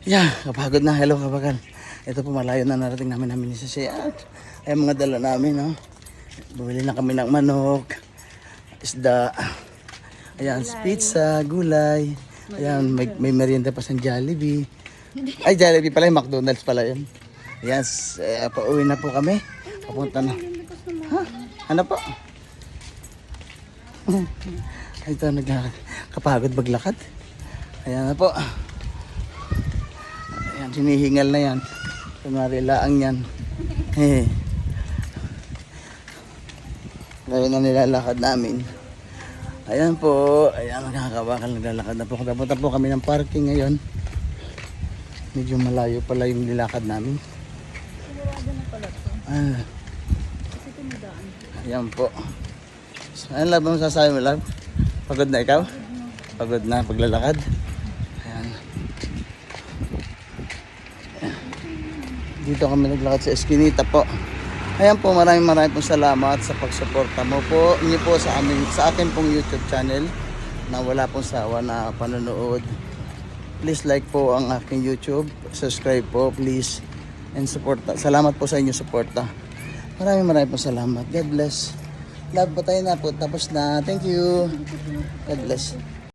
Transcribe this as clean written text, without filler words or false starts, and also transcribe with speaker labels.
Speaker 1: Yeah, kapagod na. Hello kabagan. Ito po malayo na narating namin sa siya. Ay mga dala namin, no. Bumili na kami ng manok, isda. Ayan, pizza, gulay. Ayan, may merienda pa sa Jollibee. Ay, Jollibee pala, yung McDonald's pala yun. Ayan, pauwi na po kami. Papunta na. Ha? Ano po? Ay, ito, kapagod maglakad. Ayan na po. Ayan, sinihingal na yan. Kunwari laang yan. Ngayon na nilalakad namin. Ayan po. Ayan, nakakabakal. Naglalakad na po. Kapunta po kami ng parking ngayon. Medyo malayo pala yung nilakad namin.
Speaker 2: Sigurado na pala ito. Kasi tumidaan.
Speaker 1: Ayan po. So, ayan, love, ang sasabi mo, love? Pagod na ikaw? Pagod na paglalakad? Ayan. Dito kami naglakad sa Eskinita po. Ayan po, maraming pong salamat sa pagsuporta mo po. Inyo po sa akin pong YouTube channel na wala pong sawa na panonood. Please like po ang aking YouTube. Subscribe po, please. And suporta. Salamat po sa inyong suporta. Maraming pong salamat. God bless. Love po tayo na po. Tapos na. Thank you. God bless.